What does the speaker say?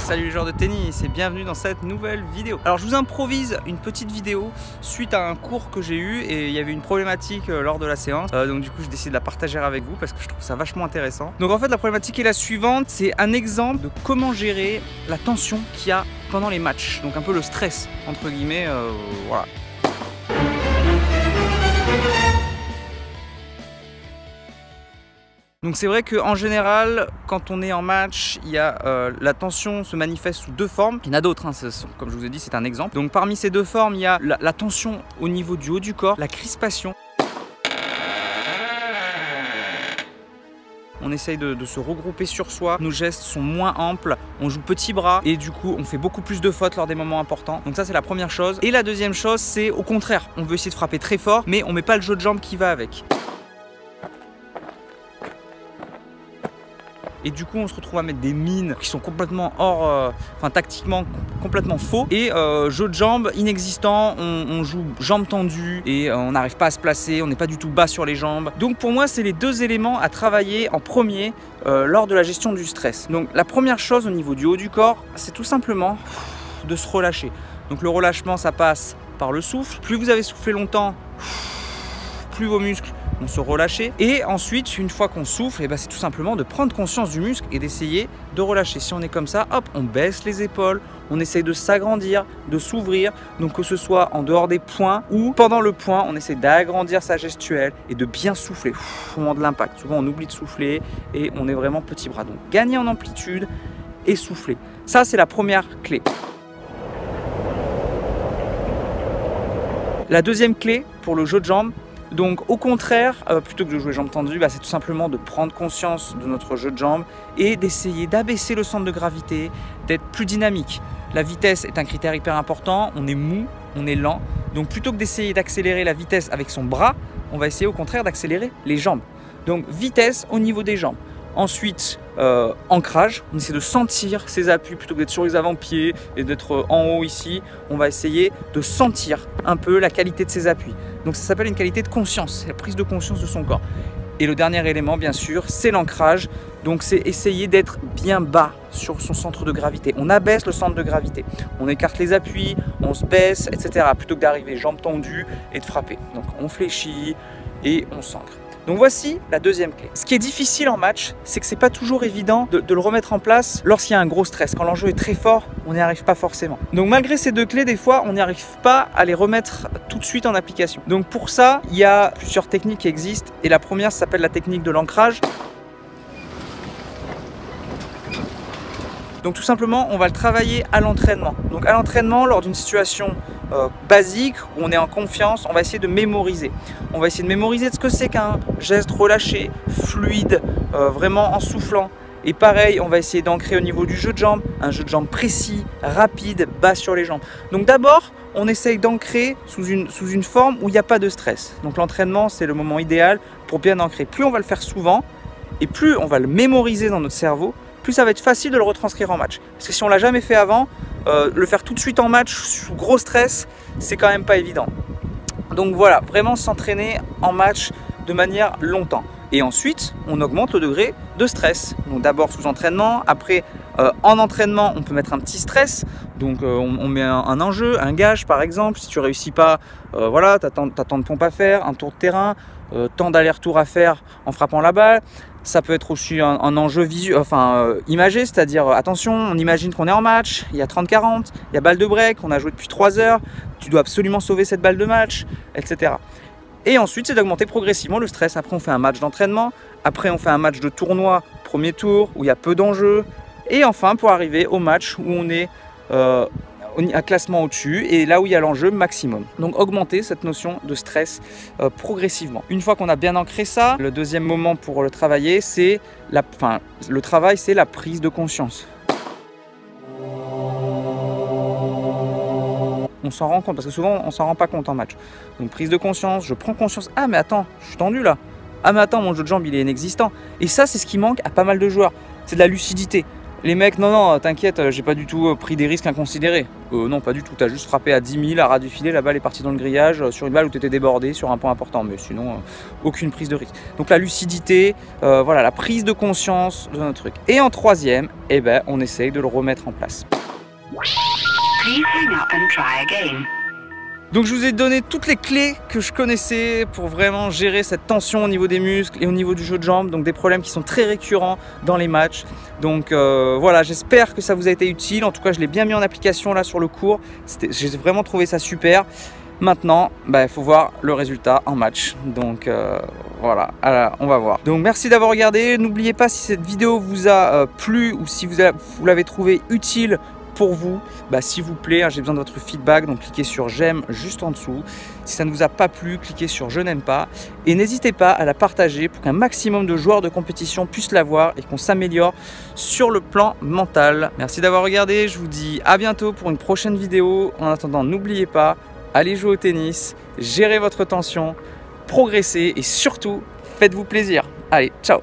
Salut les joueurs de tennis et bienvenue dans cette nouvelle vidéo. Alors je vous improvise une petite vidéo suite à un cours que j'ai eu et il y avait une problématique lors de la séance. Donc du coup j'ai décidé de la partager avec vous parce que je trouve ça vachement intéressant. Donc en fait la problématique est la suivante, c'est un exemple de comment gérer la tension qu'il y a pendant les matchs. Donc un peu le stress entre guillemets, voilà. Donc c'est vrai qu'en général, quand on est en match, il y a, la tension se manifeste sous deux formes. Il y en a d'autres, hein, comme je vous ai dit, c'est un exemple. Donc parmi ces deux formes, il y a la tension au niveau du haut du corps, la crispation. On essaye de se regrouper sur soi, nos gestes sont moins amples, on joue petit bras et du coup on fait beaucoup plus de fautes lors des moments importants. Donc ça c'est la première chose. Et la deuxième chose c'est au contraire, on veut essayer de frapper très fort mais on met pas le jeu de jambes qui va avec. Et du coup on se retrouve à mettre des mines qui sont complètement hors, tactiquement complètement faux. Et jeu de jambes inexistant, on joue jambes tendues et on n'arrive pas à se placer, on n'est pas du tout bas sur les jambes. Donc pour moi c'est les deux éléments à travailler en premier lors de la gestion du stress. Donc la première chose au niveau du haut du corps, c'est tout simplement de se relâcher. Donc le relâchement ça passe par le souffle. Plus vous avez soufflé longtemps, plus vos muscles vont se relâcher. Et ensuite, une fois qu'on souffle, c'est tout simplement de prendre conscience du muscle et d'essayer de relâcher. Si on est comme ça, hop, on baisse les épaules, on essaye de s'agrandir, de s'ouvrir. Donc que ce soit en dehors des points ou pendant le point, on essaie d'agrandir sa gestuelle et de bien souffler au moment de l'impact. Souvent, on oublie de souffler et on est vraiment petit bras. Donc gagner en amplitude et souffler. Ça, c'est la première clé. La deuxième clé pour le jeu de jambes, donc au contraire, plutôt que de jouer jambes tendues, c'est tout simplement de prendre conscience de notre jeu de jambes et d'essayer d'abaisser le centre de gravité, d'être plus dynamique. La vitesse est un critère hyper important, on est mou, on est lent. Donc plutôt que d'essayer d'accélérer la vitesse avec son bras, on va essayer au contraire d'accélérer les jambes. Donc vitesse au niveau des jambes. Ensuite, ancrage, on essaie de sentir ses appuis plutôt que d'être sur les avant-pieds et d'être en haut ici. On va essayer de sentir un peu la qualité de ses appuis. Donc ça s'appelle une qualité de conscience, la prise de conscience de son corps. Et le dernier élément, bien sûr, c'est l'ancrage. Donc c'est essayer d'être bien bas sur son centre de gravité. On abaisse le centre de gravité. On écarte les appuis, on se baisse, etc. Plutôt que d'arriver jambes tendues et de frapper. Donc on fléchit et on s'ancre. Donc voici la deuxième clé. Ce qui est difficile en match, c'est que c'est pas toujours évident de le remettre en place lorsqu'il y a un gros stress. Quand l'enjeu est très fort, on n'y arrive pas forcément. Donc malgré ces deux clés, des fois, on n'y arrive pas à les remettre tout de suite en application. Donc pour ça, il y a plusieurs techniques qui existent. Et la première s'appelle la technique de l'ancrage. Donc tout simplement, on va le travailler à l'entraînement. Donc à l'entraînement, lors d'une situation basique où on est en confiance, on va essayer de mémoriser. On va essayer de mémoriser ce que c'est qu'un geste relâché, fluide, vraiment en soufflant. Et pareil, on va essayer d'ancrer au niveau du jeu de jambes, un jeu de jambes précis, rapide, bas sur les jambes. Donc d'abord, on essaye d'ancrer sous une forme où il n'y a pas de stress. Donc l'entraînement, c'est le moment idéal pour bien ancrer. Plus on va le faire souvent et plus on va le mémoriser dans notre cerveau, plus ça va être facile de le retranscrire en match. Parce que si on ne l'a jamais fait avant, le faire tout de suite en match sous gros stress, c'est quand même pas évident. Donc voilà, vraiment s'entraîner en match de manière longtemps. Et ensuite, on augmente le degré de stress. Donc d'abord sous entraînement, après en entraînement, on peut mettre un petit stress. Donc on met un enjeu, un gage par exemple. Si tu réussis pas, voilà, t'as tant de pompes à faire, un tour de terrain, tant d'aller-retour à faire en frappant la balle. Ça peut être aussi un enjeu visuel, imagé, c'est-à-dire attention, on imagine qu'on est en match, il y a 30-40, il y a balle de break, on a joué depuis 3 heures, tu dois absolument sauver cette balle de match, etc. Et ensuite, c'est d'augmenter progressivement le stress. Après, on fait un match d'entraînement, après on fait un match de tournoi, premier tour, où il y a peu d'enjeux, et enfin pour arriver au match où on est un classement au-dessus et là où il y a l'enjeu maximum. Donc augmenter cette notion de stress progressivement. Une fois qu'on a bien ancré ça, le deuxième moment pour le travailler, c'est la prise de conscience. On s'en rend compte parce que souvent on s'en rend pas compte en match. Donc prise de conscience, je prends conscience, ah mais attends, je suis tendu là. Ah mais attends, mon jeu de jambes il est inexistant. Et ça c'est ce qui manque à pas mal de joueurs, c'est de la lucidité. Les mecs, non, t'inquiète, j'ai pas du tout pris des risques inconsidérés. Non, pas du tout, t'as juste frappé à 10 000 à ras du filet, la balle est partie dans le grillage, sur une balle où t'étais débordé, sur un point important, mais sinon, aucune prise de risque. Donc la lucidité, voilà, la prise de conscience de notre truc. Et en troisième, eh ben, on essaye de le remettre en place. Please hang up and try again. Donc je vous ai donné toutes les clés que je connaissais pour vraiment gérer cette tension au niveau des muscles et au niveau du jeu de jambes, donc des problèmes qui sont très récurrents dans les matchs. Donc voilà, j'espère que ça vous a été utile. En tout cas, je l'ai bien mis en application là sur le cours. J'ai vraiment trouvé ça super. Maintenant, il faut voir le résultat en match. Donc voilà, alors, on va voir. Donc merci d'avoir regardé. N'oubliez pas, si cette vidéo vous a plu ou si vous l'avez trouvé utile pour vous, s'il vous plaît, j'ai besoin de votre feedback, donc cliquez sur j'aime juste en dessous. Si ça ne vous a pas plu, cliquez sur je n'aime pas et n'hésitez pas à la partager pour qu'un maximum de joueurs de compétition puissent la voir et qu'on s'améliore sur le plan mental. Merci d'avoir regardé, je vous dis à bientôt pour une prochaine vidéo. En attendant, n'oubliez pas, allez jouer au tennis, gérez votre tension, progressez et surtout, faites-vous plaisir. Allez, ciao!